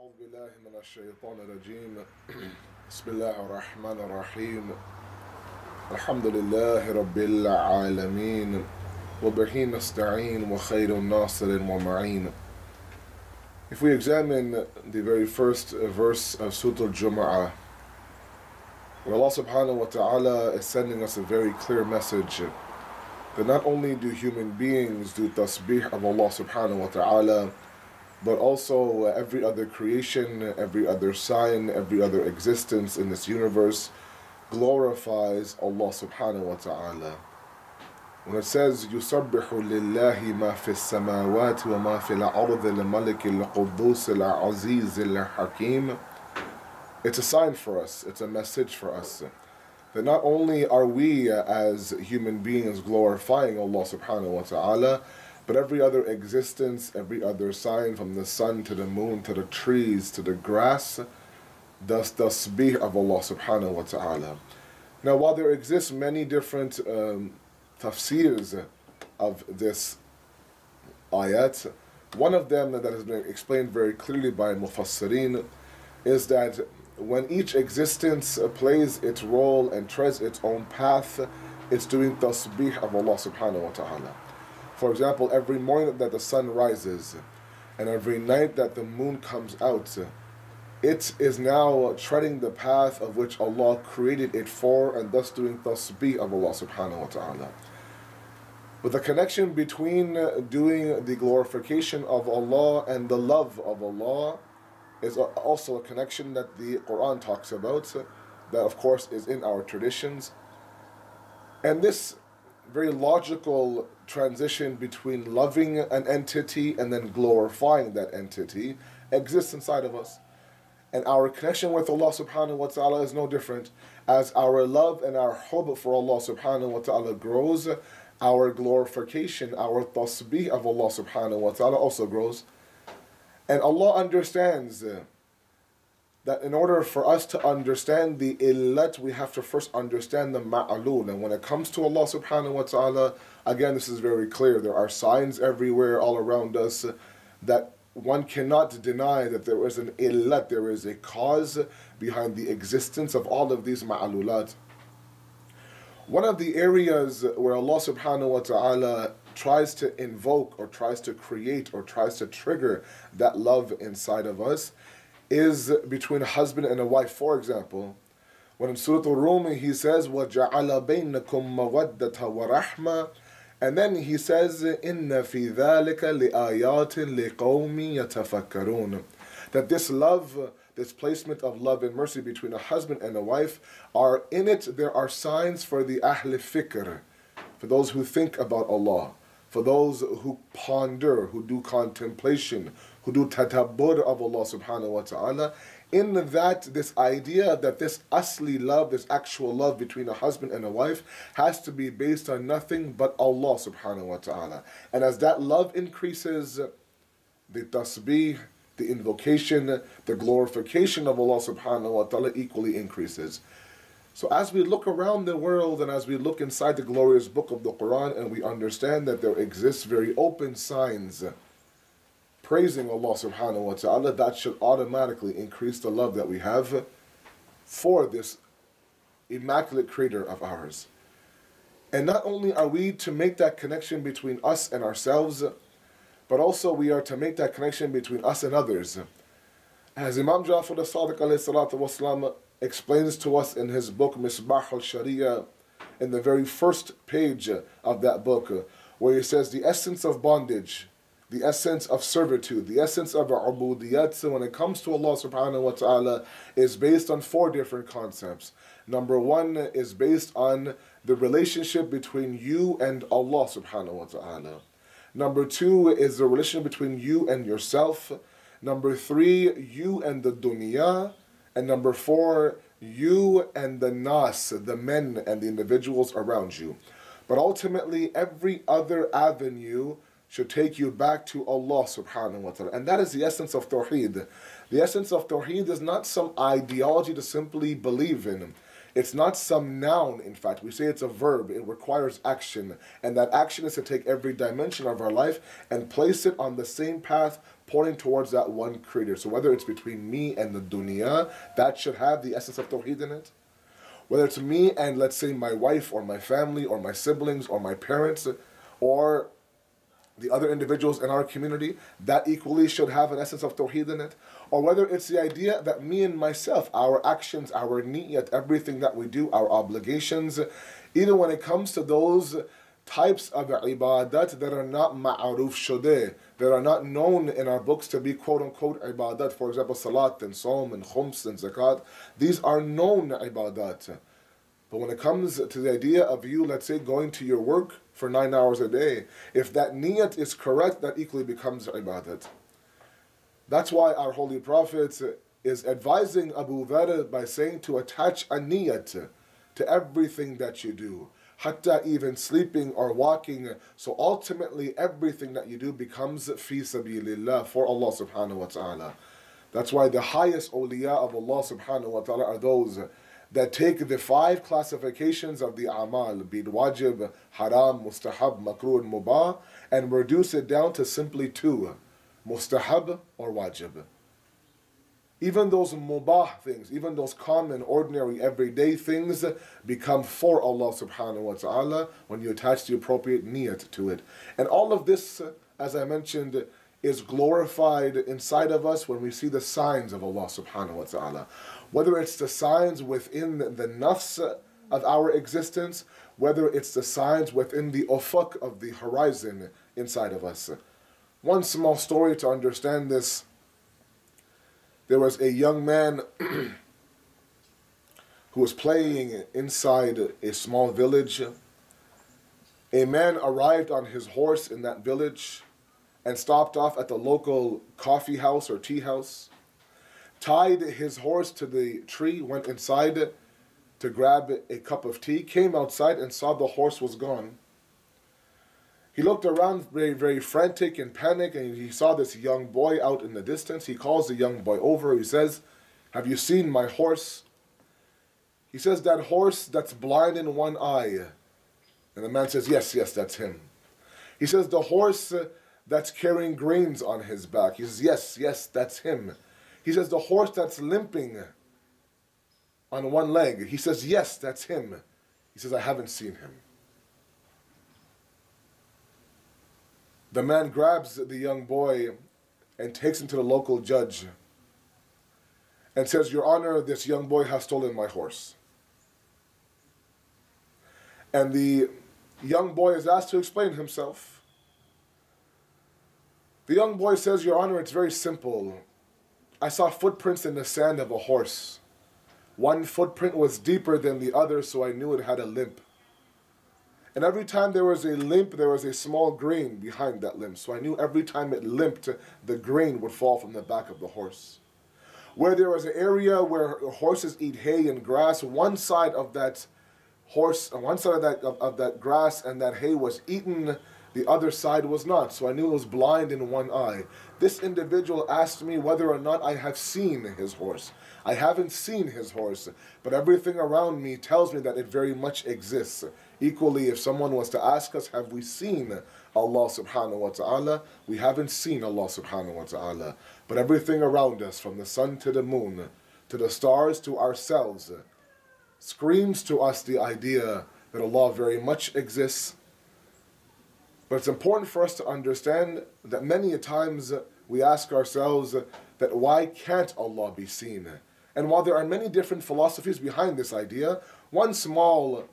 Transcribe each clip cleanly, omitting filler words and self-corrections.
أعوذ بالله من الشيطان الرجيم بسم الله الرحمن الرحيم الحمد لله رب العالمين وبه نستعين وخير الناصر ومعين. If we examine the very first verse of Surah Al-Jumu'ah, where Allah subhanahu wa ta'ala is sending us a very clear message that not only do human beings do tasbih of Allah subhanahu wa ta'ala, but also every other creation, every other sign, every other existence in this universe glorifies Allah subhanahu wa ta'ala. When it says, يُسَبِّحُ لِلَّهِ مَا فِي السَّمَاوَاتِ وَمَا فِي الْأَرْضِ الْمَلِكِ الْقُدُّوسِ الْعَزِيزِ الْحَكِيمِ, it's a sign for us, it's a message for us, that not only are we as human beings glorifying Allah subhanahu wa ta'ala, but every other existence, every other sign, from the sun to the moon to the trees to the grass, does tasbih of Allah subhanahu wa ta'ala. Now, while there exists many different tafsirs of this ayat, one of them that has been explained very clearly by Mufassirin is that when each existence plays its role and treads its own path, it's doing tasbih of Allah subhanahu wa ta'ala. For example, every morning that the sun rises and every night that the moon comes out, it is now treading the path of which Allah created it for, and thus doing tasbih of Allah subhanahu wa ta'ala. But the connection between doing the glorification of Allah and the love of Allah is also a connection that the Quran talks about, that of course is in our traditions. And this very logical transition between loving an entity and then glorifying that entity exists inside of us. And our connection with Allah subhanahu wa ta'ala is no different. As our love and our hubb for Allah subhanahu wa ta'ala grows, our glorification, our tasbih of Allah subhanahu wa ta'ala also grows. And Allah understands that in order for us to understand the illat, we have to first understand the ma'alul. And when it comes to Allah subhanahu wa ta'ala, again, this is very clear. There are signs everywhere all around us that one cannot deny that there is an illat, there is a cause behind the existence of all of these ma'alulat. One of the areas where Allah subhanahu wa ta'ala tries to invoke or tries to create or tries to trigger that love inside of us is between a husband and a wife. For example, when in Surah Al-Rum he says, وَجَعَلَ بَيْنَكُمْ مَوَدَّةً وَرَحْمَةً, and then he says, إِنَّ فِي ذَلِكَ لِآيَاتٍ لِقَوْمٍ يَتَفَكَّرُونَ, that this love, this placement of love and mercy between a husband and a wife, are in it, there are signs for the Ahl Fikr, for those who think about Allah, for those who ponder, who do contemplation, who do tadabbur of Allah subhanahu wa ta'ala. In that, this idea that this asli love, this actual love between a husband and a wife, has to be based on nothing but Allah subhanahu wa ta'ala. And as that love increases, the tasbih, the invocation, the glorification of Allah subhanahu wa ta'ala equally increases. So as we look around the world and as we look inside the glorious book of the Quran, and we understand that there exists very open signs praising Allah subhanahu wa ta'ala, that should automatically increase the love that we have for this immaculate creator of ours. And not only are we to make that connection between us and ourselves, but also we are to make that connection between us and others. As Imam Jafar as-Sadiq alayhi salatu wasalam explains to us in his book Misbah al-Sharia, in the very first page of that book, where he says the essence of bondage, the essence of servitude, the essence of ubudiyat when it comes to Allah subhanahu wa ta'ala is based on four different concepts. Number one is based on the relationship between you and Allah subhanahu wa ta'ala. Number two is the relationship between you and yourself. Number three, you and the dunya. And number four, you and the nas, the men and the individuals around you. But ultimately, every other avenue should take you back to Allah subhanahu wa ta'ala. And that is the essence of Tawheed. The essence of Tawheed is not some ideology to simply believe in. It's not some noun, in fact. We say it's a verb. It requires action. And that action is to take every dimension of our life and place it on the same path pointing towards that one creator. So whether it's between me and the dunya, that should have the essence of tawheed in it. Whether it's me and, let's say, my wife or my family or my siblings or my parents or the other individuals in our community, that equally should have an essence of tawheed in it. Or whether it's the idea that me and myself, our actions, our niyyat, everything that we do, our obligations, even when it comes to those types of ibadat that are not ma'aruf shudeh, that are not known in our books to be quote-unquote ibadat, for example, salat and saum and khums and zakat, these are known ibadat. But when it comes to the idea of you, let's say, going to your work for 9 hours a day, if that niyat is correct, that equally becomes ibadat. That's why our Holy Prophet is advising Abu Dharr by saying to attach a niyat to everything that you do, hatta even sleeping or walking. So ultimately everything that you do becomes fi sabilillah, for Allah subhanahu wa ta'ala. That's why the highest awliya of Allah subhanahu wa ta'ala are those that take the 5 classifications of the amal, be it wajib, haram, mustahab, makruh, and mubah, and reduce it down to simply 2, mustahab or wajib. Even those mubah things, even those common, ordinary, everyday things become for Allah subhanahu wa ta'ala when you attach the appropriate niyat to it. And all of this, as I mentioned, is glorified inside of us when we see the signs of Allah subhanahu wa ta'ala. Whether it's the signs within the nafs of our existence, whether it's the signs within the ufuk of the horizon inside of us. One small story to understand this. There was a young man who was playing inside a small village. A man arrived on his horse in that village and stopped off at the local coffee house or tea house, tied his horse to the tree, went inside to grab a cup of tea, came outside and saw the horse was gone. He looked around very, very frantic and panicked, and he saw this young boy out in the distance. He calls the young boy over. He says, "Have you seen my horse?" He says, "That horse that's blind in one eye." And the man says, yes, that's him. He says, "The horse that's carrying grains on his back." He says, yes, that's him. He says, "The horse that's limping on one leg." He says, yes, that's him. He says, "I haven't seen him." The man grabs the young boy and takes him to the local judge and says, "Your Honor, this young boy has stolen my horse." And the young boy is asked to explain himself. The young boy says, "Your Honor, it's very simple. I saw footprints in the sand of a horse. One footprint was deeper than the other, so I knew it had a limp. And every time there was a limp, there was a small grain behind that limp. So I knew every time it limped, the grain would fall from the back of the horse. Where there was an area where horses eat hay and grass, one side of that grass and that hay was eaten, the other side was not. So I knew it was blind in one eye." This individual asked me whether or not I have seen his horse. I haven't seen his horse, but everything around me tells me that it very much exists. Equally, if someone was to ask us, have we seen Allah subhanahu wa ta'ala? We haven't seen Allah subhanahu wa ta'ala. But everything around us, from the sun to the moon, to the stars, to ourselves, screams to us the idea that Allah very much exists. But it's important for us to understand that many a times we ask ourselves that why can't Allah be seen? And while there are many different philosophies behind this idea, one small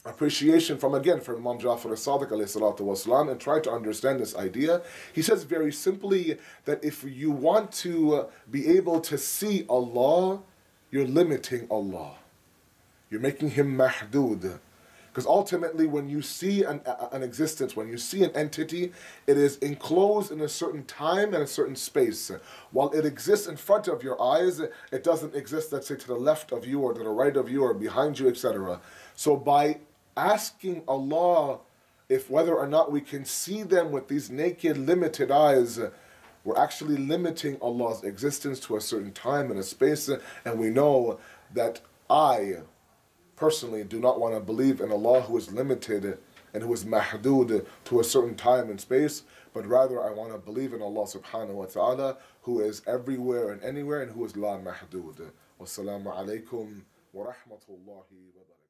appreciation from Imam Jafri as-Sadiq alayhi salatu wasalam, and try to understand this idea. He says very simply that if you want to be able to see Allah, you're limiting Allah. You're making Him mahdud. Because ultimately when you see an existence, when you see an entity, it is enclosed in a certain time and a certain space. While it exists in front of your eyes, it doesn't exist, let's say, to the left of you or to the right of you or behind you, etc. So by asking Allah if whether or not we can see them with these naked, limited eyes, we're actually limiting Allah's existence to a certain time and a space. And we know that I personally do not want to believe in Allah who is limited and who is mahdud to a certain time and space, but rather I want to believe in Allah subhanahu wa ta'ala, who is everywhere and anywhere, and who is la mahdud. Wassalamu alaikum wa rahmatullahi wa barakatuh.